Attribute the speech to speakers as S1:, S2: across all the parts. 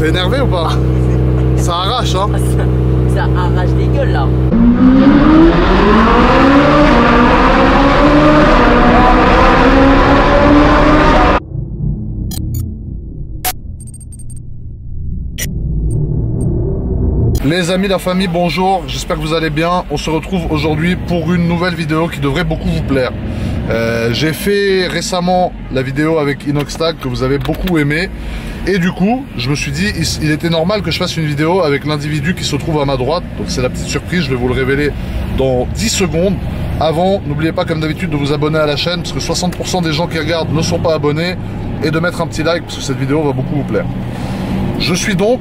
S1: C'est énervé ou pas? Ça arrache, hein?
S2: Ça arrache des gueules là.
S1: Les amis, la famille, bonjour, j'espère que vous allez bien. On se retrouve aujourd'hui pour une nouvelle vidéo qui devrait beaucoup vous plaire. J'ai fait récemment la vidéo avec Inoxtag que vous avez beaucoup aimé. Et du coup, je me suis dit, il était normal que je fasse une vidéo avec l'individu qui se trouve à ma droite. Donc c'est la petite surprise, je vais vous le révéler dans 10 secondes. Avant, n'oubliez pas comme d'habitude de vous abonner à la chaîne, parce que 60% des gens qui regardent ne sont pas abonnés. Et de mettre un petit like, parce que cette vidéo va beaucoup vous plaire. Je suis donc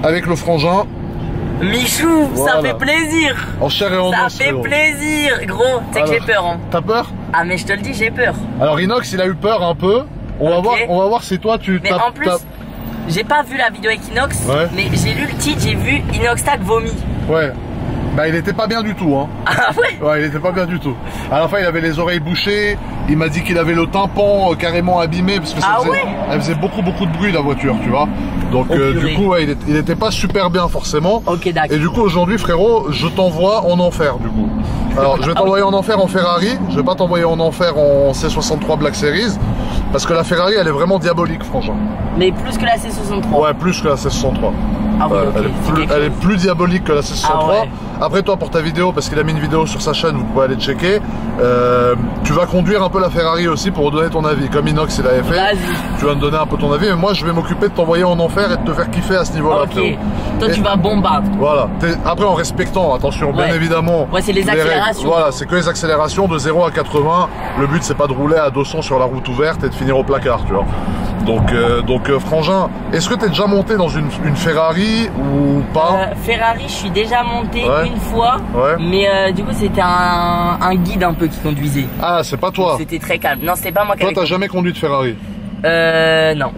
S1: avec le frangin.
S2: Michou,
S1: voilà.
S2: Ça fait plaisir.
S1: En chair et en os.
S2: Ça fait plaisir, gros. Tu sais que j'ai peur, hein.
S1: T'as peur?
S2: Ah, mais je te le dis, j'ai peur.
S1: Alors Inox, il a eu peur un peu. On va voir si toi tu
S2: mais en plus, j'ai pas vu la vidéo avec Inox,
S1: ouais.
S2: Mais j'ai lu le titre, j'ai vu Inoxtag vomit.
S1: Ouais. Bah il était pas bien du tout, hein.
S2: Ah ouais?
S1: Ouais, il était pas bien du tout. À la fin, il avait les oreilles bouchées. Il m'a dit qu'il avait le tympan carrément abîmé parce que ça faisait, elle faisait beaucoup de bruit la voiture, tu vois. Donc du coup, ouais, il était pas super bien forcément.
S2: Ok, d'accord.
S1: Et du coup, aujourd'hui, frérot, je t'envoie en enfer du coup. Alors, je vais t'envoyer en enfer en Ferrari. Je vais pas t'envoyer en enfer en C63 Black Series parce que la Ferrari, elle est vraiment diabolique, franchement.
S2: Mais plus que la C63.
S1: Ouais, plus que la C63.
S2: Ah ouais, okay.
S1: Elle est plus diabolique que la C63. Ah ouais. Après toi, pour ta vidéo, parce qu'il a mis une vidéo sur sa chaîne, vous pouvez aller checker. Tu vas conduire un peu la Ferrari aussi pour donner ton avis, comme Inox il avait fait. Tu vas me donner un peu ton avis, mais moi je vais m'occuper de t'envoyer en enfer et de te faire kiffer à ce niveau-là.
S2: Ok. Toi tu vas bombarder.
S1: Voilà. Après en respectant, attention, bien évidemment.
S2: Ouais, c'est les accélérations.
S1: Voilà, c'est que les accélérations de 0 à 80. Le but c'est pas de rouler à 200 sur la route ouverte et de finir au placard, tu vois. Donc frangin, est-ce que tu es déjà monté dans une Ferrari ou pas?
S2: Ferrari, je suis déjà monté une fois, mais du coup c'était un guide un peu qui conduisait.
S1: Ah, c'est pas toi?
S2: C'était très calme. Non, c'est pas moi qui
S1: Toi, t'as jamais conduit de Ferrari?
S2: Non.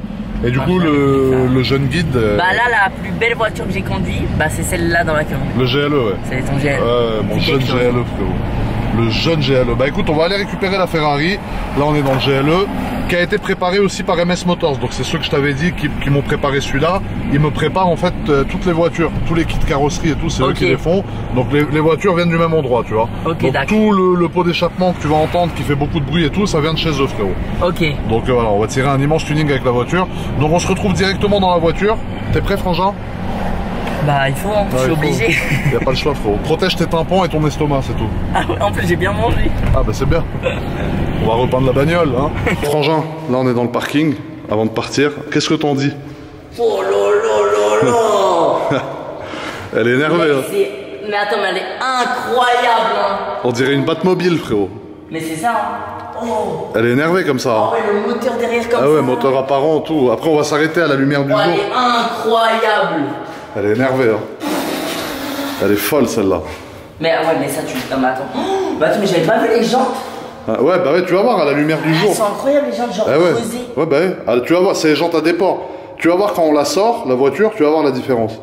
S1: Et du coup, le jeune guide...
S2: Bah là, la plus belle voiture que j'ai conduite, bah c'est celle-là dans laquelle on est.
S1: Le GLE, ouais.
S2: C'est ton GLE.
S1: Ouais, mon jeune GLE, frérot. Le jeune GLE. Bah écoute, on va aller récupérer la Ferrari. Là, on est dans le GLE, qui a été préparé aussi par MS Motors. Donc c'est ceux que je t'avais dit qui m'ont préparé celui-là. Ils me préparent en fait toutes les voitures, tous les kits carrosserie et tout, c'est eux qui les font. Donc les voitures viennent du même endroit, tu vois. Donc tout le pot d'échappement que tu vas entendre qui fait beaucoup de bruit et tout, ça vient de chez eux, frérot.
S2: Ok.
S1: Donc voilà, on va tirer un immense tuning avec la voiture. Donc on se retrouve directement dans la voiture. T'es prêt, frangin?
S2: Bah il faut, hein. Je suis obligé.
S1: Il n'y a pas le choix, frérot. Protège tes tympans et ton estomac, c'est tout.
S2: Ah ouais, en plus j'ai bien mangé.
S1: Ah bah c'est bien. On va repeindre la bagnole, hein. Frangin, là on est dans le parking, avant de partir. Qu'est-ce que t'en dis?
S2: Oh là.
S1: Elle est énervée, hein.
S2: Mais attends, mais elle est incroyable, hein.
S1: On dirait une Batmobile, frérot.
S2: Mais c'est ça, hein. Oh.
S1: Elle est énervée comme ça.
S2: Ah ouais, le moteur derrière comme ça.
S1: Ah ouais, moteur apparent, tout. Après on va s'arrêter à la lumière du jour.
S2: Elle est incroyable.
S1: Elle est énervée, hein. Elle est folle, celle-là.
S2: Mais ouais, mais ça tu... Non mais attends. Oh, bah attends, mais j'avais pas vu les jantes.
S1: Ah, ouais, bah ouais, tu vas voir à la lumière du jour.
S2: Elles sont incroyables les jantes, genre creusées.
S1: Ouais, bah ouais. Ah, tu vas voir, c'est les jantes à déport. Tu vas voir quand on la sort, la voiture, tu vas voir la différence.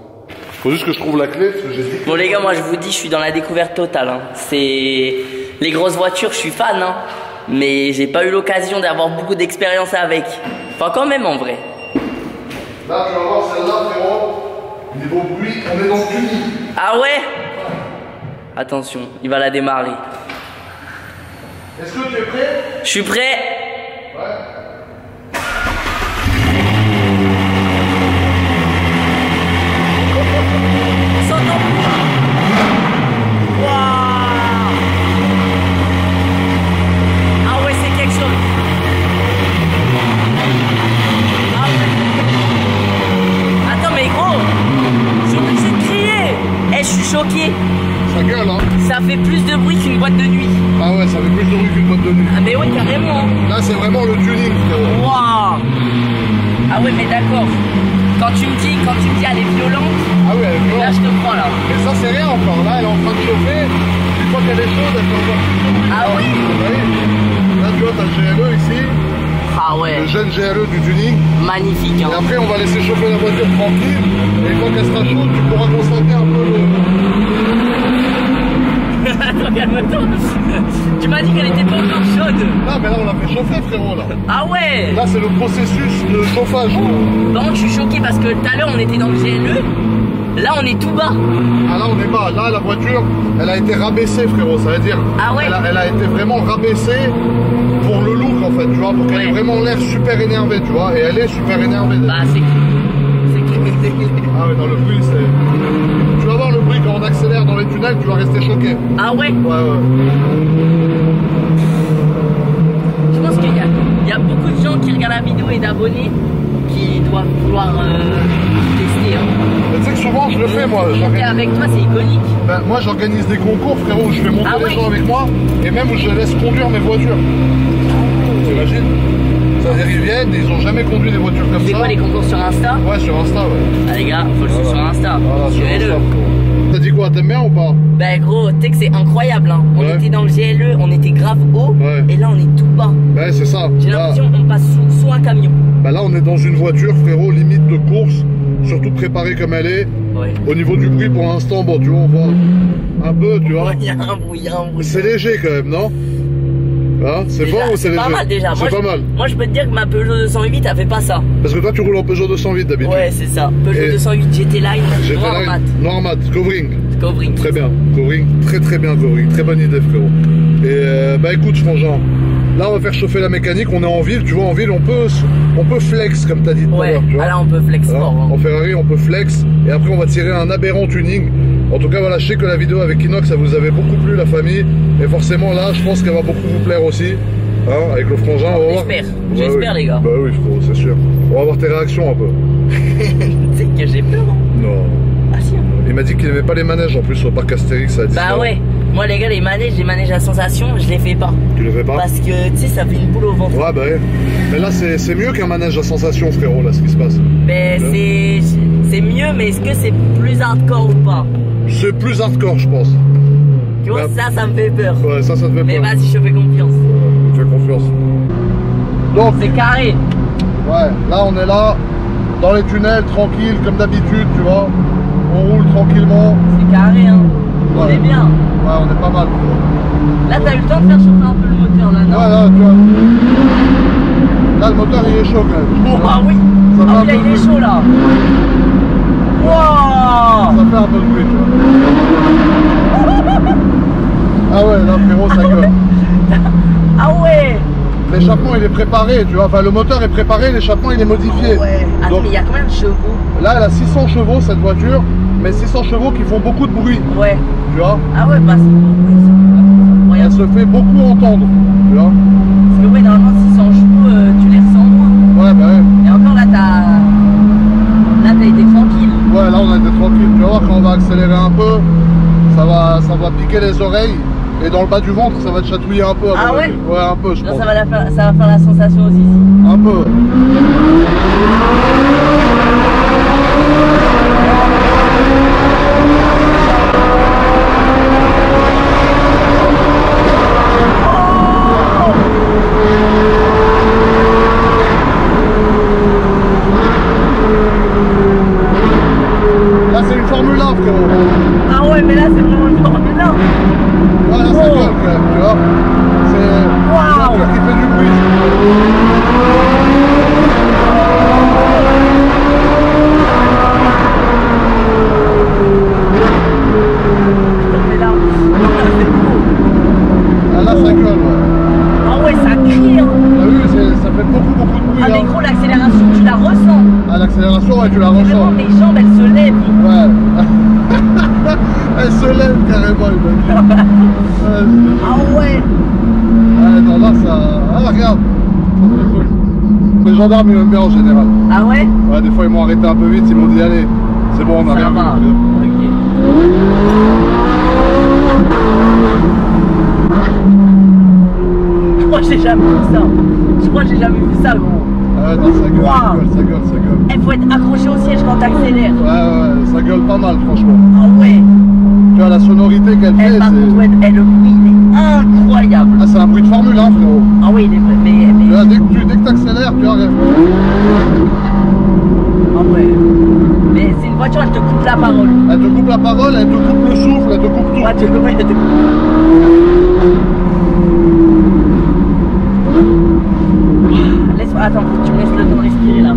S1: Faut juste que je trouve la clé, parce que j'ai dit...
S2: Bon les gars, moi je vous dis, je suis dans la découverte totale, hein. C'est... Les grosses voitures, je suis fan, hein. Mais j'ai pas eu l'occasion d'avoir beaucoup d'expérience avec. Enfin quand même en vrai.
S1: Là, tu vas voir celle-là, frérot. Niveau bruit, on est dans le tuning.
S2: Ah ouais? Attention, il va la démarrer.
S1: Est-ce que tu es prêt?
S2: Je suis prêt.
S1: Ouais.
S2: Choqué.
S1: Ça gueule, hein.
S2: Ça fait plus de bruit qu'une boîte de nuit.
S1: Ah ouais, ça fait plus de bruit qu'une boîte de nuit.
S2: Ah mais ouais, carrément.
S1: Là, c'est vraiment le tuning.
S2: Waouh. Ah ouais, mais d'accord. Quand tu me dis elle est violente.
S1: Ah oui, elle est violente.
S2: Là, je te crois là.
S1: Mais ça, c'est rien encore. Là, elle est en train de chauffer. Une fois qu'elle est chaude, elle peut encore.
S2: Ah oui.
S1: Là, tu vois, t'as le GLE ici.
S2: Ah ouais.
S1: Le jeune GLE du tuning.
S2: Magnifique, hein.
S1: Et après, on va laisser chauffer la voiture tranquille. Et quand elle sera chaude, tu pourras constater un peu le...
S2: Attends, calme-toi. Tu m'as dit qu'elle était pas encore chaude.
S1: Non, mais là, on l'a fait chauffer, frérot, là.
S2: Ah ouais.
S1: Là, c'est le processus de chauffage.
S2: Par contre, je suis choqué parce que tout à l'heure, on était dans le GLE. Là, on est tout bas.
S1: Ah, là, on est bas. Là, la voiture, elle a été rabaissée, frérot. Ça veut dire.
S2: Ah ouais.
S1: Elle a été vraiment rabaissée pour le look, en fait, tu vois, pour qu'elle ait vraiment l'air super énervée, tu vois. Et elle est super énervée.
S2: Bah, c'est cool.
S1: Ah, mais dans le bruit, c'est. Tu vas voir le bruit quand on accélère dans les tunnels, tu vas rester choqué.
S2: Ah ouais.
S1: Ouais.
S2: Je pense qu'il y a beaucoup de gens qui regardent la vidéo et d'abonnés qui doivent vouloir tester. Hein.
S1: Mais tu sais que souvent je le fais moi.
S2: Et avec toi c'est iconique.
S1: Ben, moi j'organise des concours frérot où je fais monter les gens avec moi et même où je laisse conduire mes voitures. T'imagines? C'est-à-dire ils viennent, ils ont jamais conduit des voitures comme ça.
S2: C'est quoi les concours sur Insta?
S1: Ouais sur Insta ouais.
S2: Ah les gars, faut le suivre sur Insta.
S1: Voilà,
S2: Suivez-le.
S1: T'as dit quoi? T'aimes bien ou pas?
S2: Ben gros, tu sais que c'est incroyable hein. On était dans le GLE, on était grave haut et là on est tout bas.
S1: Ouais c'est ça.
S2: J'ai l'impression qu'on passe sous un camion.
S1: Bah là on est dans une voiture frérot limite de course, surtout préparée comme elle est.
S2: Ouais.
S1: Au niveau du bruit pour l'instant, bon tu vois on voit un peu tu vois.
S2: Il y a un bruit,
S1: C'est léger quand même non? Hein? C'est bon ou c'est léger?
S2: Pas mal déjà.
S1: C'est pas mal.
S2: Moi je peux te dire que ma Peugeot 208 elle fait pas ça.
S1: Parce que toi tu roules en Peugeot 208 d'habitude.
S2: Ouais c'est ça. Peugeot 208 GT Line,
S1: noir mat, covering.
S2: Covering.
S1: Très bien, covering, très bien covering, très bonne idée frérot. Et bah écoute frangin, là on va faire chauffer la mécanique, on est en ville, tu vois en ville on peut flex comme t'as dit tout à l'heure, tu vois.
S2: Là on peut flex fort. Hein.
S1: En Ferrari on peut flex et après on va tirer un aberrant tuning. En tout cas voilà, je sais que la vidéo avec Inox ça vous avait beaucoup plu la famille et forcément là je pense qu'elle va beaucoup vous plaire aussi. Hein, avec le frangin, on va voir.
S2: J'espère les gars.
S1: Bah oui frérot, c'est sûr. On va voir tes réactions un peu.
S2: Tu sais que j'ai peur. Hein.
S1: Non.
S2: Ah si.
S1: Il m'a dit qu'il aimait pas les manèges en plus au parc Astérix à Disneyland.
S2: Bah ouais. Moi les gars les manèges à sensation je les fais pas.
S1: Tu les fais pas?
S2: Parce que tu sais ça fait une boule au ventre.
S1: Ouais bah ouais. Mais là c'est mieux qu'un manège à sensation frérot là ce qui se passe.
S2: Mais c'est mieux mais est-ce que c'est plus hardcore ou pas?
S1: C'est plus hardcore je pense.
S2: Tu vois ça me fait peur.
S1: Ouais ça te fait peur.
S2: Mais vas-y je fais confiance.
S1: Tu fais confiance. Donc
S2: c'est carré.
S1: Ouais là on est là dans les tunnels tranquille comme d'habitude tu vois. On roule tranquillement.
S2: C'est carré hein.
S1: Ouais.
S2: On est bien.
S1: Ouais on est pas mal.
S2: Là t'as eu le temps de faire chauffer un peu le moteur là non?
S1: Ouais là tu vois. Là le moteur il est chaud quand même.
S2: Oh ah oui.
S1: Ça
S2: Ah oui là
S1: fait
S2: il est chaud là. Wow.
S1: Ça fait un peu de bruit tu vois. Ah ouais là frérot ça gueule.
S2: Ah ouais.
S1: L'échappement il est préparé, tu vois, enfin le moteur est préparé, l'échappement il est modifié.
S2: Ouais. Ah
S1: donc,
S2: mais il y a combien de chevaux?
S1: Là elle a 600 chevaux cette voiture, mais 600 chevaux qui font beaucoup de bruit.
S2: Ouais.
S1: Tu vois.
S2: Ah ouais bah c'est
S1: elle se fait beaucoup entendre, tu vois.
S2: Parce que ouais normalement 600 chevaux tu les ressens moins.
S1: Ouais bah ouais.
S2: Et encore là t'as été tranquille.
S1: Ouais là on a été tranquille, tu vas voir quand on va accélérer un peu, ça va piquer les oreilles. Et dans le bas du ventre, ça va te chatouiller un peu.
S2: Ah ouais?
S1: Ouais, un peu, je pense.
S2: Ça va faire la sensation aussi.
S1: Un peu. Là, c'est une Formule 1, frérot.
S2: Ah ouais, mais là, c'est vraiment une Formule 1.
S1: Ouais, là, ça gueule quand même, tu vois. C'est une voiture qui fait du bruit. Ah là, ça gueule, ouais.
S2: Ah ouais, ça crie, hein.
S1: T'as vu, ça fait beaucoup de bruit.
S2: Ah mais gros, l'accélération, tu la ressens.
S1: Ah, l'accélération, ouais, tu la ressens.
S2: Vraiment, mes jambes, elles se lèvent.
S1: Ouais. Elle se lève carrément, il m'a dit.
S2: Ah ouais.
S1: Ah non, là, ça... Ah, regarde. Les gendarmes, ils m'aiment bien en général.
S2: Ah ouais?
S1: Ouais, des fois, ils m'ont arrêté un peu vite, ils m'ont dit, allez, c'est bon, on a rien vu.
S2: Ok. Je crois que j'ai jamais vu ça. Je crois que j'ai jamais vu ça, gros.
S1: Ah non, ça gueule, ça gueule.
S2: Il faut être accroché au siège quand t'accélères.
S1: Ouais, ça gueule pas mal, franchement.
S2: Ah ouais.
S1: Tu vois, la sonorité qu'elle fait,
S2: par contre, ouais, le bruit, il est incroyable.
S1: Ah, c'est un bruit de Formule 1, frérot.
S2: Ah oui, il est vrai, mais...
S1: Tu vois, dès que t'accélères, tu vois...
S2: Ah ouais. Mais c'est une voiture, elle te coupe la parole.
S1: Elle te coupe la parole, elle te coupe le souffle, elle te coupe tout.
S2: Ouais, elle te coupe. Attends, faut que tu me laisses le temps de respirer là.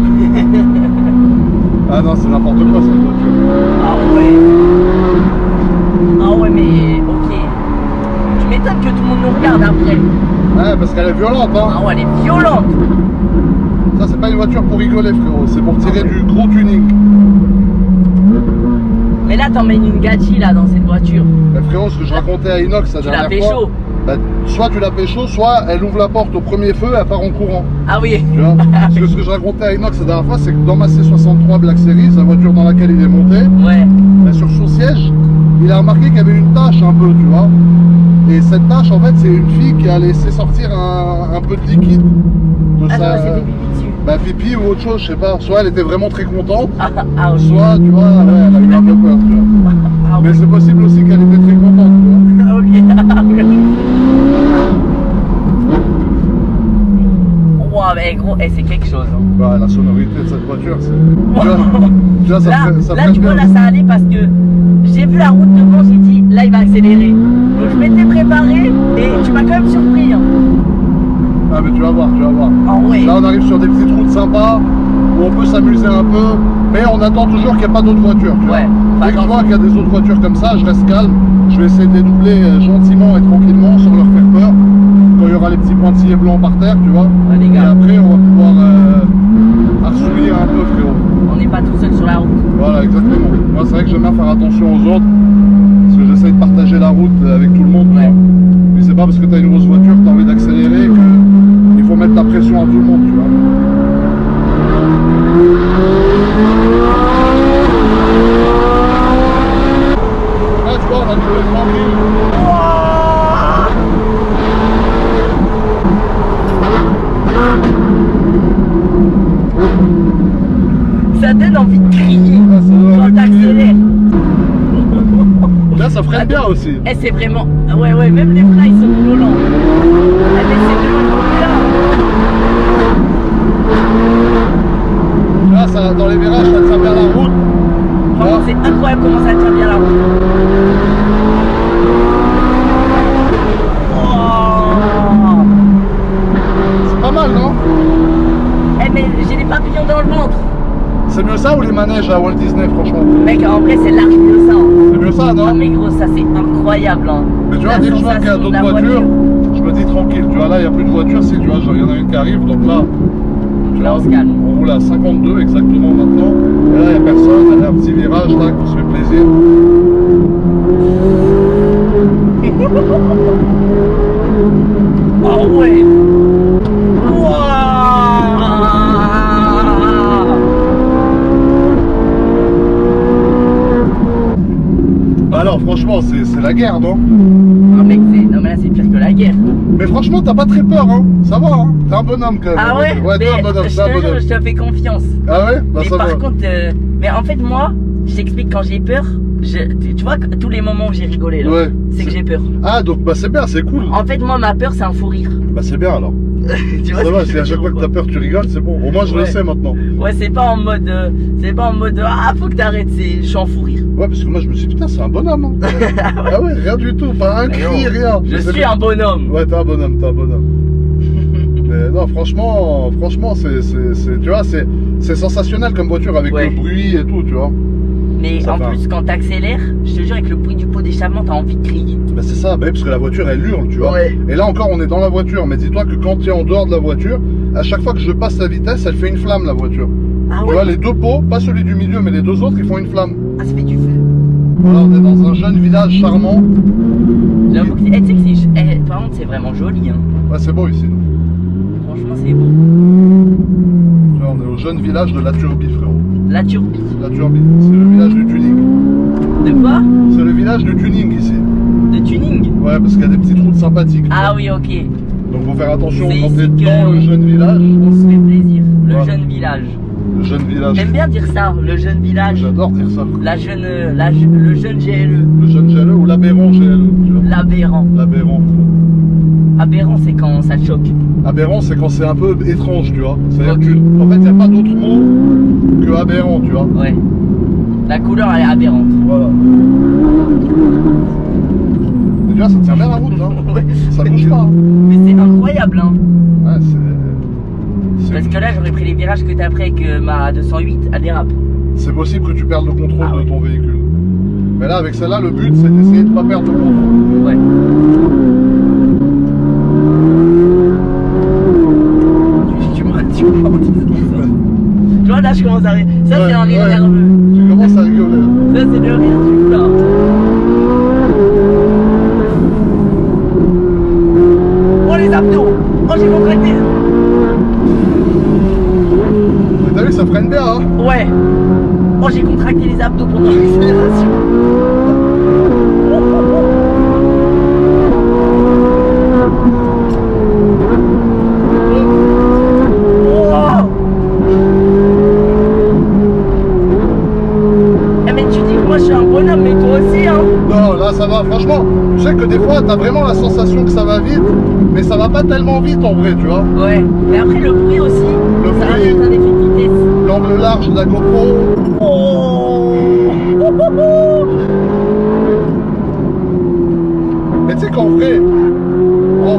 S1: Ah non, c'est n'importe quoi cette voiture.
S2: Ah ouais. Ah ouais, mais ok. Tu m'étonnes que tout le monde nous regarde après.
S1: Ouais, parce qu'elle est violente, hein.
S2: Ah ouais, elle est violente.
S1: Ça, c'est pas une voiture pour rigoler, frérot. C'est pour tirer du gros tuning.
S2: Mais là, t'emmènes une gadji là dans cette voiture.
S1: Mais frérot, ce que je racontais à Inox la dernière fois.
S2: Tu l'as pécho.
S1: Bah, soit tu la pécho, soit elle ouvre la porte au premier feu et elle part en courant.
S2: Ah oui.
S1: Tu vois. Parce que ce que je racontais à Inox la dernière fois, c'est que dans ma C63 Black Series, la voiture dans laquelle il est monté,
S2: ouais.
S1: Bah, sur son siège, il a remarqué qu'il y avait une tache un peu, tu vois. Et cette tache, en fait, c'est une fille qui a laissé sortir un peu de liquide. De
S2: ah
S1: sa...
S2: non, c'était pipi dessus.
S1: Bah pipi ou autre chose, je sais pas. Soit elle était vraiment très contente,
S2: okay.
S1: soit, tu vois, ouais, elle a eu un peu peur, tu vois.
S2: Ah,
S1: mais c'est possible aussi qu'elle était très contente, tu vois.
S2: Ok. Wow, mais gros, c'est quelque chose. Hein.
S1: Bah, la sonorité de cette voiture, c'est... Tu vois, ça
S2: là tu vois, là, ça allait parce que j'ai vu la route devant, j'ai dit, là, il va accélérer. Donc, je m'étais préparé et tu m'as quand même surpris. Hein.
S1: Ah, mais tu vas voir, tu vas voir.
S2: Oh, ouais.
S1: Là, on arrive sur des petites routes sympas, où on peut s'amuser un peu, mais on attend toujours qu'il n'y ait pas d'autres voitures, tu vois. Dès que je vois qu'il y a des autres voitures comme ça, je reste calme. Je vais essayer de dédoubler gentiment et tranquillement, sans leur faire peur. Quand il y aura les petits pointillés blancs par terre, tu vois.
S2: Ouais, les gars.
S1: Et après, on va pouvoir arsouiller un peu, frérot.
S2: On n'est pas tout seul sur la route.
S1: Voilà, exactement. Moi, c'est vrai que j'aime bien faire attention aux autres, parce que j'essaye de partager la route avec tout le monde.
S2: Ouais.
S1: Mais c'est pas parce que tu as une grosse voiture que tu as envie d'accélérer qu'il faut mettre la pression à tout le monde, tu vois. Là, tu vois, on a trouvé tranquille.
S2: Ça donne envie de crier quand t'accélères.
S1: Là, ça freine bien aussi.
S2: Eh, c'est vraiment... Ouais, ouais, même les freins, ils sont violents. Eh, mais c'est vraiment bien.
S1: Là, ça, dans les virages, ça tient bien la route.
S2: Franchement, c'est incroyable comment ça tient bien la route. Oh.
S1: C'est pas mal, non?
S2: Eh, mais j'ai des papillons dans le ventre.
S1: C'est mieux ça ou les manèges à Walt Disney, franchement?
S2: Mec, en vrai, c'est large mieux ça.
S1: C'est mieux ça, non?
S2: Ah, mais gros, ça c'est incroyable. Hein.
S1: Mais tu vois, dès que je vois qu'il y a d'autres voitures, je me dis tranquille. Tu vois, là, il n'y a plus de voitures. Si tu vois, il y en a une qui arrive, donc là, tu vois,
S2: on se calme.
S1: On roule à 52 exactement maintenant. Et là, il n'y a personne. Il y a un petit virage là qui se fait plaisir.
S2: Oh ouais. Wow.
S1: Alors franchement, c'est la guerre, non?
S2: Non mec, non mais là c'est pire que la guerre.
S1: Mais franchement, t'as pas très peur, hein? Ça va, hein? T'es un bonhomme quand même.
S2: Ah ouais?
S1: Ouais, t'es un bonhomme,
S2: je te jure, je te fais confiance.
S1: Ah ouais? Bah,
S2: mais
S1: ça
S2: par
S1: va.
S2: contre, mais en fait moi, je t'explique quand j'ai peur. Tu vois, tous les moments où j'ai rigolé là,
S1: Ouais.
S2: c'est que j'ai peur.
S1: Ah donc bah c'est bien, c'est cool.
S2: En fait moi ma peur c'est un fou rire.
S1: Bah c'est bien alors.
S2: Tu vois,
S1: Ça va, si à chaque fois que t'as peur tu rigoles, c'est bon. Au moins je le sais maintenant.
S2: Ouais, c'est pas en mode ah faut que t'arrêtes, je suis en fou rire.
S1: Ouais, parce que moi je me suis dit putain c'est un bonhomme. Hein. Ah ouais, rien du tout, pas un
S2: Mais
S1: cri,
S2: non,
S1: rien.
S2: Je suis un bonhomme.
S1: Ouais, t'es un bonhomme, t'es un bonhomme. Mais non, franchement, tu vois, c'est sensationnel comme voiture avec
S2: Ouais.
S1: le bruit et tout, tu vois.
S2: Mais
S1: Ça
S2: en
S1: va.
S2: plus quand t'accélères, je te jure avec le bruit du pot d'échappement t'as envie de crier.
S1: Bah c'est ça, bah, parce que la voiture elle hurle, tu vois.
S2: Ouais.
S1: Et là encore on est dans la voiture, mais dis-toi que quand tu es en dehors de la voiture, à chaque fois que je passe la vitesse, elle fait une flamme la voiture.
S2: Ah
S1: Tu
S2: ouais.
S1: vois, les deux pots, pas celui du milieu, mais les deux autres, ils font une flamme.
S2: Ah ça fait du feu.
S1: Voilà, on est dans un jeune village charmant.
S2: J'avoue que tu sais que c'est par contre c'est vraiment joli hein.
S1: Ouais, c'est beau ici.
S2: Franchement c'est beau.
S1: Tu vois, on est au jeune village de La Turbie, frérot.
S2: La turbie.
S1: La Turbie, c'est le village du tuning.
S2: De quoi?
S1: C'est le village du tuning ici.
S2: De tuning.
S1: Ouais, parce qu'il y a des petites routes sympathiques.
S2: Ah oui ok.
S1: Donc faut faire attention
S2: C'est
S1: quand
S2: ici
S1: t'es dans
S2: que-
S1: le jeune village.
S2: On se fait plaisir. Le
S1: Voilà.
S2: jeune village.
S1: Le jeune village.
S2: J'aime bien dire ça, le jeune village.
S1: J'adore dire ça.
S2: Le jeune GLE.
S1: Le jeune GLE ou l'aberrant GLE, tu vois.
S2: L'aberrant.
S1: L'aberrant.
S2: Aberrant c'est quand ça te choque.
S1: Aberrant, c'est quand c'est un peu étrange, tu vois. C'est-à-dire
S2: Ok.
S1: que, en fait, il n'y a pas d'autre mot que aberrant, tu vois.
S2: Ouais. La couleur elle est aberrante.
S1: Voilà. Déjà ça tient bien la route hein.
S2: Ouais.
S1: Ça bouge pas. Hein.
S2: Mais c'est incroyable hein.
S1: Ouais,
S2: Parce que là j'aurais pris les virages que t'as pris avec ma 208 à dérape.
S1: c'est possible que tu perdes le contrôle
S2: Ah,
S1: de
S2: ouais.
S1: ton véhicule. Mais là avec celle-là le but c'est d'essayer de ne pas perdre le contrôle.
S2: Ouais. Tu vois là je commence à rire. Ça c'est un rire nerveux.
S1: Tu commences à rigoler.
S2: Ça c'est le rire du plat. Oh les abdos. Oh j'ai contracté.
S1: Mais t'as vu ça freine bien hein.
S2: Ouais. Oh j'ai contracté les abdos pendant l'accélération.
S1: Non, là ça va, franchement, je sais que des fois t'as vraiment la sensation que ça va vite, mais ça va pas tellement vite en vrai, tu vois.
S2: Ouais, mais après le bruit aussi,
S1: Le
S2: ça
S1: bruit,
S2: rajoute un effet de vitesse.
S1: l'angle large de la GoPro.
S2: Oh
S1: Mais tu sais qu'en vrai, en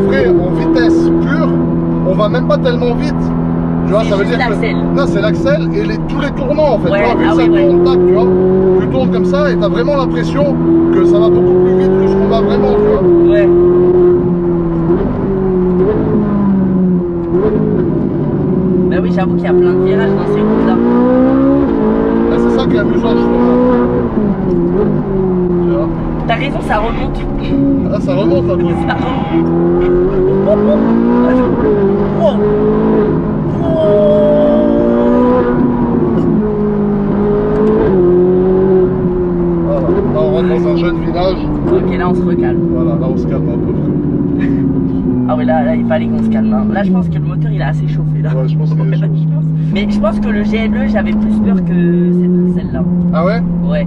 S1: vitesse pure, on va même pas tellement vite. Tu vois, ça veut dire que là c'est l'axel et tous les tournants en fait.
S2: Ouais,
S1: tu vois, vu
S2: ah
S1: que ça
S2: oui,
S1: tourne, tac, tu vois. Tu tournes comme ça et t'as vraiment l'impression que ça va beaucoup plus vite que ce qu'on va vraiment, tu vois.
S2: Ouais. Bah oui, j'avoue qu'il y a plein de virages dans ces routes là.
S1: Là, c'est ça qui est amusant justement. Tu vois.
S2: T'as raison, ça remonte.
S1: Là ça remonte un peu.
S2: Ça remonte. Oh.
S1: Voilà, là on rentre dans un jeune village.
S2: Ok, là on se recalme.
S1: Voilà, là on se calme un peu.
S2: Ah ouais, là il fallait qu'on se calme. Hein. Là je pense que le moteur il a assez chauffé là.
S1: Ouais, je pense qu'il est chaud.
S2: Mais je pense que le GLE j'avais plus peur que celle-là.
S1: Ah ouais?
S2: Ouais.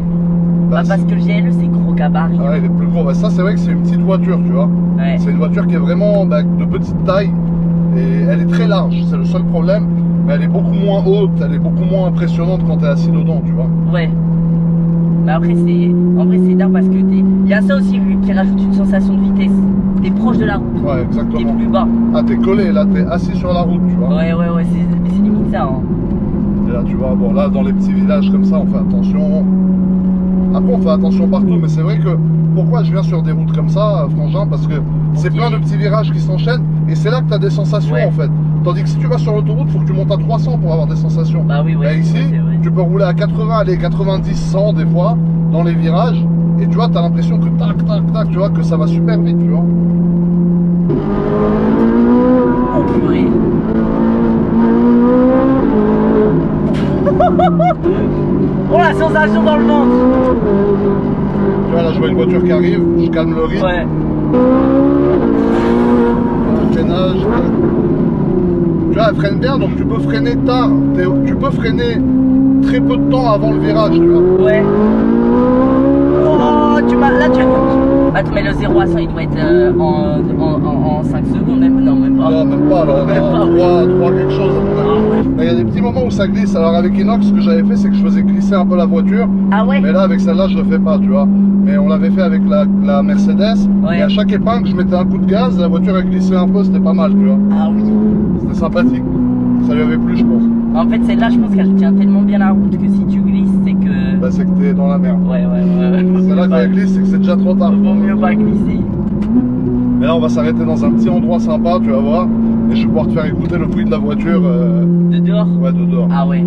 S2: Bah, parce que le GLE c'est gros gabarit.
S1: Ah ouais, il est plus gros. Bah, ça c'est vrai que c'est une petite voiture, tu vois.
S2: Ouais.
S1: C'est une voiture qui est vraiment de petite taille et elle est très large, c'est le seul problème. Mais elle est beaucoup moins haute, elle est beaucoup moins impressionnante quand t'es assis dedans, tu vois.
S2: Ouais. Mais après en vrai c'est dingue parce que il y a ça aussi qui rajoute une sensation de vitesse. T'es proche de la route.
S1: Ouais,
S2: T'es
S1: exactement.
S2: plus bas.
S1: Ah, t'es collé, là t'es assis sur la route, tu vois.
S2: Ouais, c'est limite ça. Hein.
S1: Et là, tu vois, bon, là dans les petits villages comme ça, on fait attention. Après, on fait attention partout, mais c'est vrai que pourquoi je viens sur des routes comme ça, Frangin, parce que c'est plein de petits virages qui s'enchaînent et c'est là que tu as des sensations en fait. Tandis que si tu vas sur l'autoroute, il faut que tu montes à 300 pour avoir des sensations.
S2: Bah oui,
S1: Et ici, tu peux rouler à 80, aller 90, 100 des fois dans les virages et tu vois, tu as l'impression que tac, tac, tac, tu vois, que ça va super vite, tu vois.
S2: Oh purée. Oh la sensation dans le ventre.
S1: Tu vois, là je vois une voiture qui arrive, je calme le rythme.
S2: Ouais.
S1: Freinage. Tu vois, elle freine bien, donc tu peux freiner tard. Tu peux freiner très peu de temps avant le virage, tu vois.
S2: Ouais. Oh, là tu as... Attends, mais le 0 à 100 il doit être en 5 secondes, même non, même pas.
S1: Non, même pas, alors on est en 3 quelque chose. Il y a des petits moments où ça glisse. Alors avec Inox, ce que j'avais fait, c'est que je faisais glisser un peu la voiture.
S2: Ah ouais.
S1: Mais là, avec celle-là, je le fais pas, tu vois. Mais on l'avait fait avec la Mercedes.
S2: Ouais.
S1: Et à chaque épingle, je mettais un coup de gaz, la voiture elle glissait un peu, c'était pas mal, tu vois.
S2: Ah oui.
S1: C'était sympathique. Ça lui avait plu, je pense.
S2: En fait, celle-là, je pense qu'elle tient tellement bien la route que si tu glisses, c'est que...
S1: Bah, c'est que t'es dans la merde.
S2: Ouais.
S1: C'est là quand elle glisse, c'est que c'est déjà trop tard.
S2: Vaut mieux pas glisser.
S1: Mais là, on va s'arrêter dans un petit endroit sympa, tu vas voir. Et je vais pouvoir te faire écouter le bruit de la voiture.
S2: De dehors?
S1: Ouais, de dehors.
S2: Ah ouais.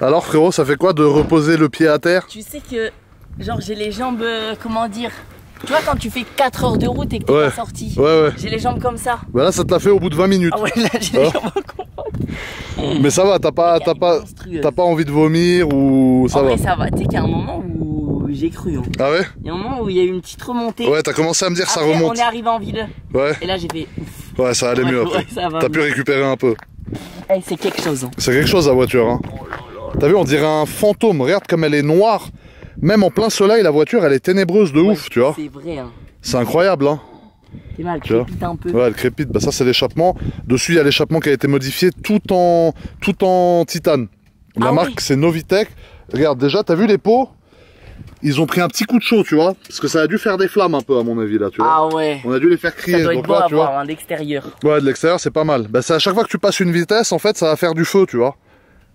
S1: Alors, frérot, ça fait quoi de reposer le pied à terre?
S2: Tu sais que, genre, j'ai les jambes, comment dire? Tu vois, quand tu fais 4 heures de route et que t'es pas sorti,
S1: ouais.
S2: j'ai les jambes comme ça.
S1: Bah là, ça te l'a fait au bout de 20 minutes.
S2: Ah ouais, là, j'ai les jambes complètes.
S1: Mais ça va, t'as pas envie de vomir ou ça
S2: en
S1: va?
S2: vrai, ça va. Tu sais qu'il y a un moment où j'ai cru. Hein.
S1: Ah ouais?
S2: Il y a un moment où il y a eu une petite remontée.
S1: Ouais, t'as commencé à me dire
S2: après,
S1: ça remonte.
S2: On est arrivé en ville.
S1: Ouais.
S2: Et là, j'ai fait ouf.
S1: Ouais, ça allait mieux après.
S2: Ouais,
S1: t'as pu récupérer un peu.
S2: Hey, c'est quelque chose. Hein.
S1: C'est quelque chose la voiture. Hein. T'as vu, on dirait un fantôme. Regarde comme elle est noire. Même en plein soleil, la voiture, elle est ténébreuse de ouf, tu vois.
S2: C'est vrai. Hein.
S1: C'est incroyable, hein.
S2: C'est mal, elle crépite un peu.
S1: Ouais, elle crépite. Bah ça, c'est l'échappement. Dessus, il y a l'échappement qui a été modifié tout en titane. La marque, c'est Novitec. Regarde, déjà, t'as vu les pots? ils ont pris un petit coup de chaud, tu vois. Parce que ça a dû faire des flammes un peu, à mon avis, là, tu vois.
S2: Ah ouais.
S1: On a dû les faire crier.
S2: Ça doit être
S1: donc
S2: beau
S1: là,
S2: à
S1: tu vois.
S2: voir, hein, d'extérieur.
S1: Ouais, de l'extérieur, c'est pas mal. Bah, c'est à chaque fois que tu passes une vitesse, en fait, ça va faire du feu, tu vois.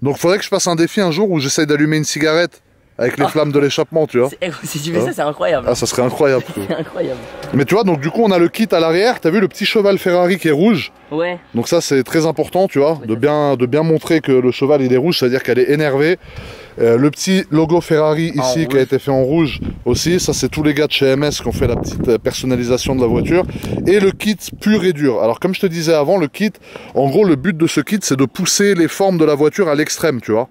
S1: Donc, faudrait que je fasse un défi un jour où j'essaye d'allumer une cigarette avec les flammes de l'échappement, tu vois.
S2: Si tu fais ça, c'est incroyable.
S1: Ah, ça serait incroyable.
S2: C'est incroyable.
S1: Mais tu vois, donc du coup, on a le kit à l'arrière. T'as vu le petit cheval Ferrari qui est rouge.
S2: Ouais.
S1: Donc ça, c'est très important, tu vois,
S2: Ouais,
S1: de bien montrer que le cheval, il est rouge, c'est-à-dire qu'elle est énervée. Le petit logo Ferrari ici qui a été fait en rouge aussi, ça c'est tous les gars de chez MS qui ont fait la petite personnalisation de la voiture. Et le kit pur et dur. Alors comme je te disais avant, le kit, en gros le but de ce kit c'est de pousser les formes de la voiture à l'extrême, tu vois.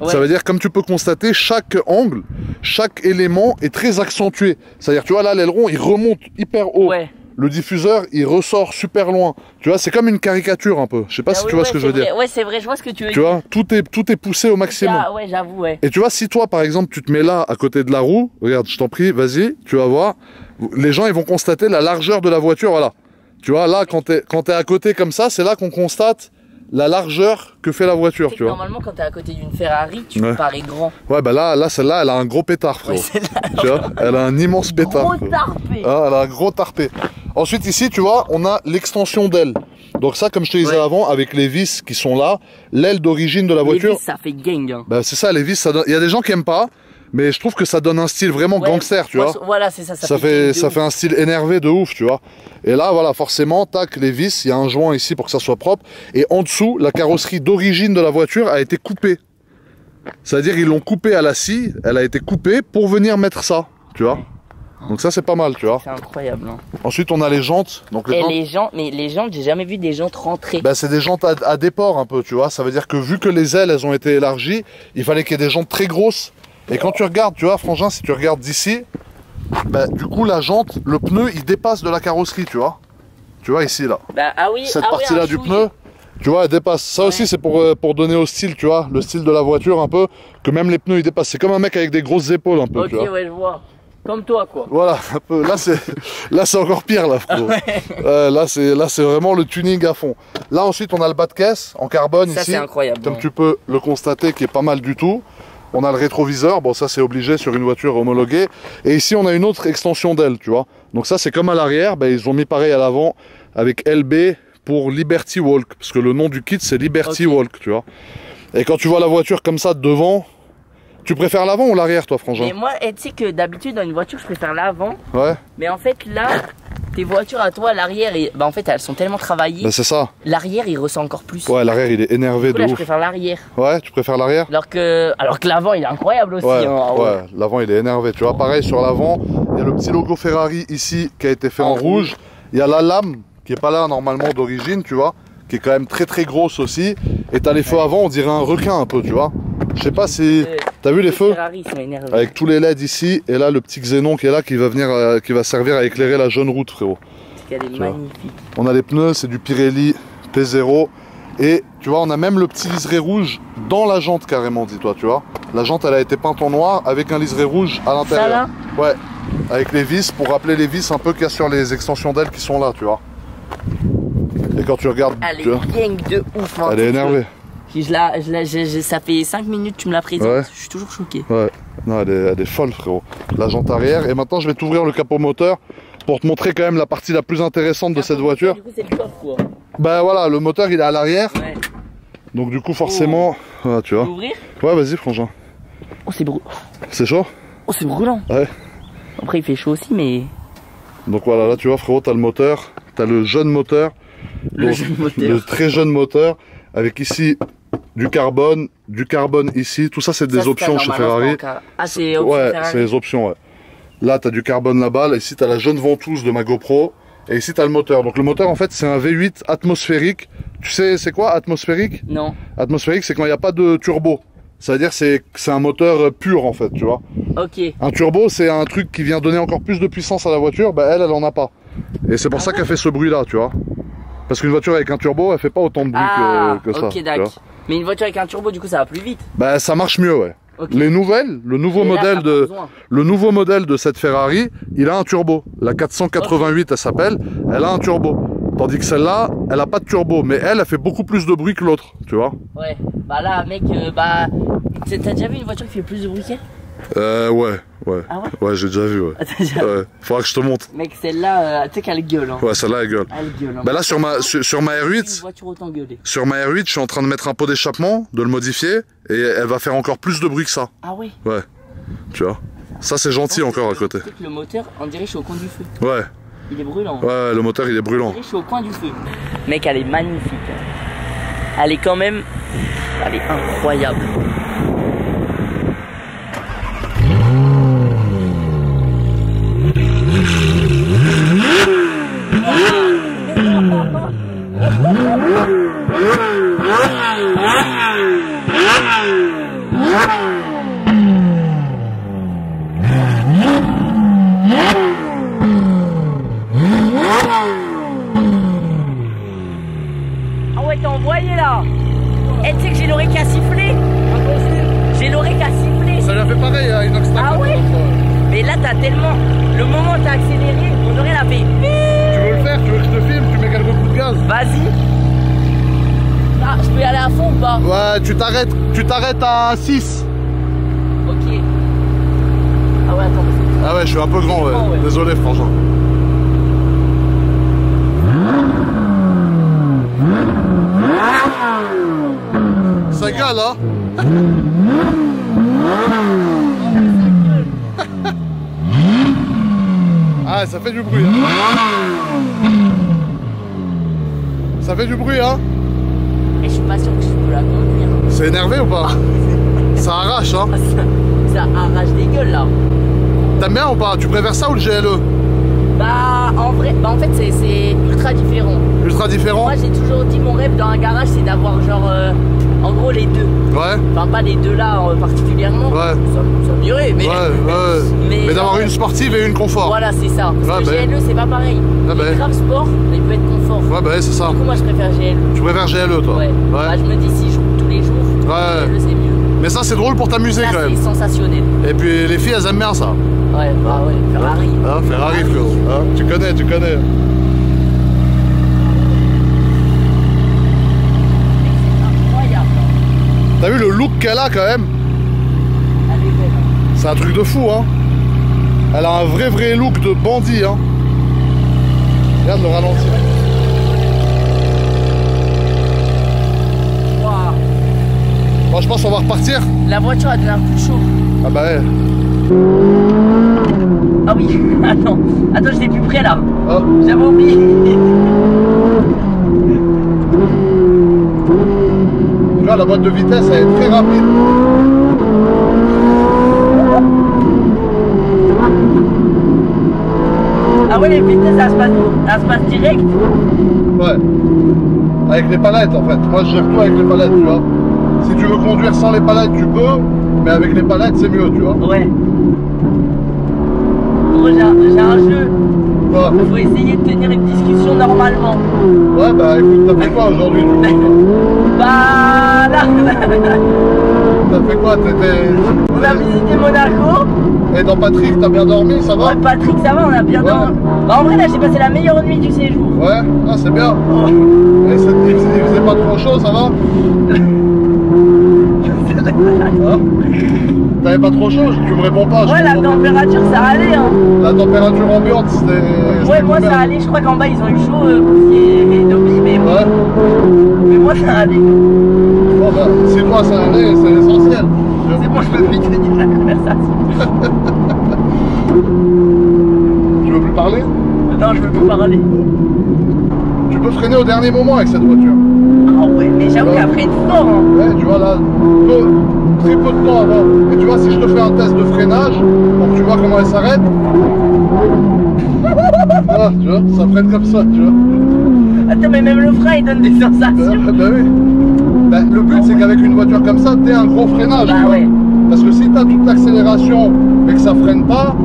S1: Ouais. Ça veut dire, comme tu peux constater, chaque angle, chaque élément est très accentué. C'est-à-dire, tu vois là, l'aileron il remonte hyper haut. Ouais. Le diffuseur, il ressort super loin. Tu vois, c'est comme une caricature un peu. Je sais pas si tu vois ce que je veux dire.
S2: Ouais, c'est vrai, je vois ce que tu veux dire.
S1: Tu vois, tout est poussé au maximum.
S2: Ah ouais, j'avoue, ouais.
S1: Et tu vois, si toi, par exemple, tu te mets là, à côté de la roue, regarde, je t'en prie, vas-y, tu vas voir. Les gens, ils vont constater la largeur de la voiture, voilà. Tu vois, là, quand t'es à côté comme ça, c'est là qu'on constate la largeur que fait la voiture, tu vois.
S2: Normalement, quand t'es à côté d'une Ferrari, tu parais grand.
S1: Ouais, bah là, celle-là, elle a un gros pétard, frérot. Ouais, tu vois, elle a un immense pétard.
S2: Gros tarpé.
S1: Ah, elle a un gros tarpé. Ensuite, ici, tu vois, on a l'extension d'aile. Donc ça, comme je te disais avant, avec les vis qui sont là, l'aile d'origine de la voiture.
S2: Les vis, ça fait gang. Hein.
S1: Bah, c'est ça, les vis, ça donne... Il y a des gens qui aiment pas, mais je trouve que ça donne un style vraiment gangster, tu vois.
S2: Voilà, c'est ça.
S1: Ça fait un style énervé de ouf, tu vois. Et là, voilà, forcément, tac, les vis, il y a un joint ici pour que ça soit propre. Et en dessous, la carrosserie d'origine de la voiture a été coupée. C'est-à-dire, ils l'ont coupée à la scie, elle a été coupée pour venir mettre ça, tu vois. Donc ça, c'est pas mal, tu vois.
S2: C'est incroyable. Hein.
S1: Ensuite, on a les jantes. Donc
S2: les jantes, j'ai jamais vu des jantes rentrer.
S1: Bah, c'est des jantes à déport un peu, tu vois. Ça veut dire que vu que les ailes, elles ont été élargies, il fallait qu'il y ait des jantes très grosses. Et quand tu regardes, tu vois, Frangin, si tu regardes d'ici, bah, du coup, la jante, le pneu, il dépasse de la carrosserie, tu vois. Tu vois, ici, là.
S2: Bah, ah oui,
S1: cette partie-là du pneu, tu vois, elle dépasse. Ça aussi, c'est pour donner au style, tu vois, le style de la voiture un peu, que même les pneus, ils dépassent. C'est comme un mec avec des grosses épaules un peu,
S2: ok,
S1: tu vois.
S2: Ouais, je vois. Comme toi, quoi.
S1: Voilà, un peu. Là, c'est encore pire, là, frérot. Là, c'est vraiment le tuning à fond. Là, ensuite, on a le bas de caisse en carbone ici.
S2: Ça, c'est incroyable.
S1: Comme tu peux le constater, qui est pas mal du tout. On a le rétroviseur, bon ça c'est obligé sur une voiture homologuée. Et ici on a une autre extension d'aile, tu vois. Donc ça c'est comme à l'arrière, ben, ils ont mis pareil à l'avant avec LB pour Liberty Walk. Parce que le nom du kit c'est Liberty Walk, tu vois. Et quand tu vois la voiture comme ça devant, tu préfères l'avant ou l'arrière toi, Frangin?
S2: Mais moi, tu sais que d'habitude dans une voiture je préfère l'avant.
S1: Ouais.
S2: Mais en fait là, tes voitures à toi, l'arrière, bah en fait elles sont tellement travaillées.
S1: Bah c'est ça.
S2: L'arrière il ressent encore plus.
S1: Ouais, l'arrière il est énervé de ouf.
S2: Je préfère l'arrière.
S1: Ouais, tu préfères l'arrière?
S2: Alors que l'avant il est incroyable aussi.
S1: Ouais,
S2: hein.
S1: ouais. L'avant il est énervé. Tu vois, pareil sur l'avant, il y a le petit logo Ferrari ici qui a été fait en rouge. Il y a la lame qui est pas là normalement d'origine, tu vois, qui est quand même très grosse aussi. Et t'as les feux avant, on dirait un requin un peu, tu vois. Je sais pas si... T'as vu les feux? Avec tous les LED ici, et là le petit xénon qui est là, qui va venir, qui va servir à éclairer la jeune route, frérot.
S2: Elle est magnifique.
S1: On a les pneus, c'est du Pirelli P0. Et tu vois, on a même le petit liseré rouge dans la jante carrément, dis-toi, tu vois. La jante, elle a été peinte en noir avec un liseré rouge à l'intérieur. Ça là? Ouais, avec les vis, pour rappeler les vis un peu qu'il y a sur les extensions d'ailes qui sont là, tu vois. Et quand tu regardes...
S2: Elle est gang de ouf. Hein,
S1: elle est énervée.
S2: Ça fait 5 minutes que tu me la présentes, ouais. Je suis toujours choqué.
S1: Ouais, non, elle est folle, frérot. La jante arrière. Et maintenant, je vais t'ouvrir le capot moteur pour te montrer quand même la partie la plus intéressante de cette voiture.
S2: Du coup, c'est le coffre, quoi.
S1: Bah voilà, le moteur, il est à l'arrière. Ouais. Donc du coup, forcément... Voilà, tu vois. Tu veux ouvrir? Ouais, vas-y, Frangin.
S2: Oh, c'est brûlant.
S1: C'est chaud?
S2: Oh, c'est brûlant.
S1: Ouais.
S2: Après, il fait chaud aussi, mais...
S1: Donc voilà, là, tu vois, frérot, t'as le moteur. T'as le jeune moteur. Le très jeune moteur. Avec ici... du carbone ici, tout ça c'est des options chez Ferrari.
S2: Ah c'est option
S1: ouais,
S2: Ferrari.
S1: C'est les options, ouais. Là tu as du carbone là-bas, ici tu as la jeune ventouse de ma GoPro, et ici tu as le moteur. Donc le moteur en fait c'est un V8 atmosphérique. Tu sais c'est quoi atmosphérique?
S2: Non.
S1: Atmosphérique c'est quand il n'y a pas de turbo. Ça veut dire c'est un moteur pur en fait, tu vois.
S2: Ok.
S1: Un turbo c'est un truc qui vient donner encore plus de puissance à la voiture, bah elle en a pas. Et c'est pour ça qu'elle fait ce bruit là, tu vois. Parce qu'une voiture avec un turbo, elle fait pas autant de bruit que ça.
S2: Ok, d'accord. Mais une voiture avec un turbo, du coup, ça va plus vite.
S1: Bah, ça marche mieux, ouais. Okay. Les nouvelles, le nouveau modèle de cette Ferrari, il a un turbo. La 488, elle s'appelle, elle a un turbo. Tandis que celle-là, elle a pas de turbo, mais elle fait beaucoup plus de bruit que l'autre, tu vois.
S2: Ouais. Bah là, mec, t'as déjà vu une voiture qui fait plus de bruit qu'elle?
S1: Ouais.
S2: Ah ouais?
S1: Ouais, j'ai déjà vu, ouais. Ouais. Faudra que je te montre.
S2: Mec, celle-là, tu sais qu'elle gueule, hein.
S1: Ouais, celle-là, elle gueule.
S2: Elle gueule, hein.
S1: Bah là, sur ma
S2: Une
S1: R8,
S2: voiture autant gueuler.
S1: sur ma R8, je suis en train de mettre un pot d'échappement, de le modifier, et elle va faire encore plus de bruit que ça.
S2: Ah ouais?
S1: Ouais. Tu vois? Ça, c'est gentil encore à côté.
S2: Tu sais que le moteur, on dirait que je suis au coin du feu.
S1: Ouais.
S2: Il est brûlant.
S1: Ouais, le moteur, il est brûlant.
S2: On dirait que je suis au coin du feu. Mec, elle est magnifique. Elle est quand même... Elle est incroyable. Ah ouais, t'as envoyé là. Et tu sais que j'ai l'oreille qui a sifflé. J'ai l'oreille qui a sifflé.
S1: Ça lui a fait pareil à Inox Tag.
S2: Ah ouais. Mais là, t'as tellement... Le moment où t'as accéléré, mon oreille l'a fait...
S1: Tu veux le faire? Tu veux que je te filme? Tu mets quelques coups de gaz?
S2: Vas-y. Ah, je peux y aller à fond ou pas?
S1: Ouais, tu t'arrêtes à 6.
S2: Ok. Ah ouais, attends.
S1: Ah ouais, je suis un peu grand, ouais.
S2: Oh, ouais.
S1: Désolé, frangin. Ça gueule, hein? Ah, ça fait du bruit, hein? Ça fait du bruit, hein?
S2: Et je suis pas sûr que je peux la conduire.
S1: C'est énervé ou pas? Ça arrache, hein?
S2: Ça arrache des gueules là.
S1: T'aimes bien ou pas? Tu préfères ça ou le GLE?
S2: Bah en vrai, bah en fait c'est ultra différent.
S1: Ultra différent?
S2: Moi j'ai toujours dit mon rêve dans un garage c'est d'avoir genre en gros les deux.
S1: Ouais.
S2: Enfin pas les deux là particulièrement.
S1: Ouais.
S2: Ça m'irait mais.
S1: Ouais. Mais d'avoir une sportive et une confort.
S2: Voilà c'est ça. Parce que GLE c'est pas pareil.
S1: Ah
S2: Il est grave sport mais il peut être confort.
S1: Ouais bah c'est ça.
S2: Du coup moi je préfère GLE.
S1: Tu préfères GLE toi?
S2: Ouais. Bah, je me dis si je roule tous les jours, GLE c'est mieux.
S1: Mais ça c'est drôle pour t'amuser quand même.
S2: C'est sensationnel.
S1: Et puis les filles elles aiment bien ça.
S2: Ouais bah ouais, Ferrari.
S1: Hein, Ferrari frérot. Hein, tu connais. T'as vu le look qu'elle a quand même?
S2: Elle est belle.
S1: C'est un truc de fou hein. Elle a un vrai look de bandit hein. Regarde le ralenti.
S2: Wow.
S1: Bon je pense qu'on va repartir.
S2: La voiture a donné un coup de chaud.
S1: Ah bah ouais.
S2: Ah oui, attends, j'étais plus près là.
S1: Oh.
S2: J'avais oublié.
S1: Tu vois la boîte de vitesse elle est très rapide.
S2: Ah ouais les vitesses elle se passe direct.
S1: Ouais. Avec les palettes en fait. Moi je gère tout avec les palettes tu vois. Si tu veux conduire sans les palettes tu peux. Mais avec les palettes c'est mieux tu vois.
S2: Ouais. Bon, j'ai un jeu.
S1: Quoi?
S2: Faut essayer de tenir une discussion normalement.
S1: Ouais bah écoute t'as fait quoi aujourd'hui du coup?
S2: Bah là.
S1: T'as fait quoi?
S2: On a visité Monaco.
S1: Et dans Patrick t'as bien dormi ça va?
S2: Ouais Patrick ça va on a bien dormi. Bah en vrai là j'ai passé la meilleure nuit du séjour.
S1: Ouais, ah c'est bien.
S2: Oh.
S1: Et il faisait pas trop chaud, ça va? Hein? T'avais pas trop chaud? Tu me réponds pas.
S2: Ouais la température ça allait hein.
S1: La température ambiante c'était...
S2: Ouais moi ça allait, je crois qu'en bas ils ont eu chaud et Dobby mais moi.
S1: Ouais.
S2: Mais moi ça allait.
S1: Bon bah, si toi ça allait, c'est l'essentiel.
S2: C'est bon je peux plus tenir la conversation.
S1: Tu veux plus parler?
S2: Non je veux plus parler.
S1: Tu peux freiner au dernier moment avec cette voiture.
S2: Ah ouais mais j'avoue qu'elle freine fort hein.
S1: Ouais tu vois là, très peu de temps avant. Et tu vois si je te fais un test de freinage, pour que tu vois comment elle s'arrête. Ah, tu vois, ça freine comme ça, tu vois.
S2: Attends mais même le frein il donne des sensations.
S1: Bah oui. Bah, le but c'est qu'avec une voiture comme ça, t'aies un gros freinage.
S2: Bah ouais.
S1: Parce que si t'as toute l'accélération mais que ça freine pas,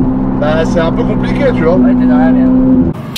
S1: bah c'est un peu compliqué, tu vois.
S2: Ouais t'es dans la merde.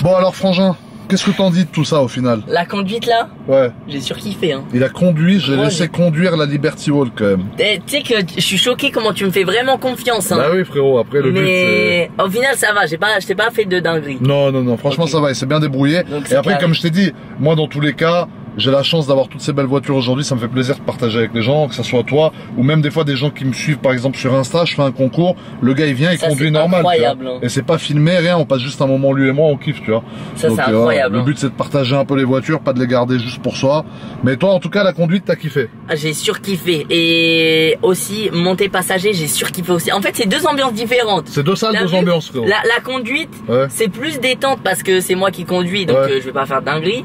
S1: Bon alors frangin, qu'est-ce que t'en dis de tout ça au final?
S2: La conduite là,
S1: Ouais.
S2: j'ai surkiffé hein.
S1: Il a conduit, j'ai
S2: Moi,
S1: laissé conduire la Liberty Wall quand même.
S2: Tu sais que je suis choqué comment tu me fais vraiment confiance hein.
S1: Bah oui frérot, après le but c'est...
S2: Mais au final ça va, je t'ai pas fait de dinguerie.
S1: Non, franchement
S2: Ok.
S1: ça va, il s'est bien débrouillé.
S2: Donc,
S1: Et après
S2: carré.
S1: comme je t'ai dit, moi dans tous les cas, j'ai la chance d'avoir toutes ces belles voitures aujourd'hui, ça me fait plaisir de partager avec les gens, que ce soit toi, ou même des fois des gens qui me suivent par exemple sur Insta, je fais un concours, le gars il vient, il conduit normal,
S2: incroyable, hein.
S1: Et c'est pas filmé, rien, on passe juste un moment lui et moi, on kiffe, tu vois.
S2: Ça c'est incroyable.
S1: Le but c'est de partager un peu les voitures, pas de les garder juste pour soi. Mais toi en tout cas la conduite t'as kiffé.
S2: J'ai surkiffé, et aussi monter passager, j'ai surkiffé aussi. En fait c'est deux ambiances différentes.
S1: C'est deux salles, deux ambiances, frérot.
S2: La conduite, c'est plus détente parce que c'est moi qui conduis, donc je vais pas faire dinguerie.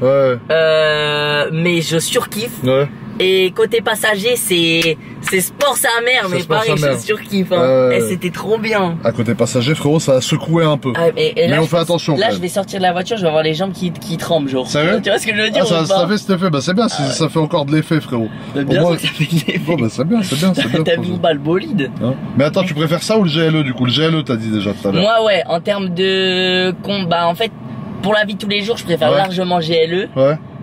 S2: Mais je surkiffe. Et côté passager, c'est sport sa mère, mais pareil, je surkiffe. Hein. Et c'était trop bien.
S1: À côté passager, frérot, ça a secoué un peu.
S2: Et
S1: mais on fait attention.
S2: Là, je vais sortir de la voiture, je vais avoir les jambes qui tremblent, genre.
S1: Sérieux?
S2: Tu vois ce que je veux dire?
S1: Ça fait cet effet. Bah, c'est bien, ça fait encore de l'effet, frérot.
S2: Bien sûr, ça fait de l'effet.
S1: Bon, bah, c'est bien.
S2: T'as vu pas le bolide?
S1: Hein? Mais attends, tu préfères ça ou le GLE, du coup? Le GLE, t'as dit déjà tout à l'heure.
S2: Moi, ouais, en termes de combat, en fait, pour la vie de tous les jours, je préfère largement GLE.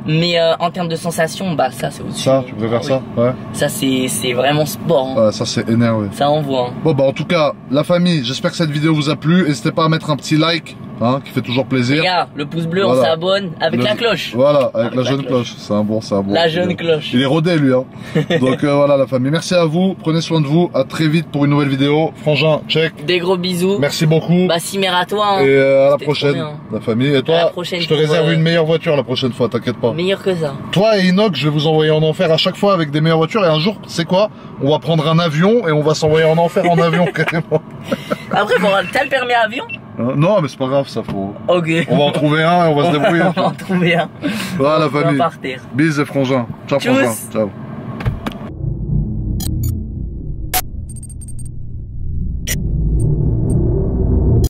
S2: Mais en termes de sensation, bah ça c'est au-dessus.
S1: Ça, tu préfères ça? Ouais.
S2: Ça c'est vraiment sport. Hein.
S1: Ouais, ça c'est énervé.
S2: Ça envoie. Hein.
S1: Bon bah en tout cas, la famille, j'espère que cette vidéo vous a plu. N'hésitez pas à mettre un petit like, hein, qui fait toujours plaisir.
S2: Regarde, le pouce bleu, on s'abonne avec la cloche.
S1: Voilà, avec la jeune cloche. C'est un bon.
S2: La jeune cloche.
S1: Il est rodé lui, hein. Donc voilà la famille. Merci à vous, prenez soin de vous. À très vite pour une nouvelle vidéo. Frangin, check.
S2: Des gros bisous.
S1: Merci beaucoup.
S2: Bah Cimer à toi. Hein.
S1: Et à la prochaine, la famille. Et toi, je te réserve une meilleure voiture la prochaine fois, t'inquiète pas.
S2: Meilleure que ça.
S1: Toi et Inox, je vais vous envoyer en enfer à chaque fois avec des meilleures voitures. Et un jour, c'est quoi? On va prendre un avion et on va s'envoyer en enfer en avion carrément.
S2: Après, t'as le permis avion?
S1: Non, mais c'est pas grave, ça faut.
S2: Ok.
S1: On va en trouver un et on va se débrouiller.
S2: On va en trouver un.
S1: Voilà la famille.
S2: On va partir.
S1: Bisous et frangin. Ciao frangin. Ciao.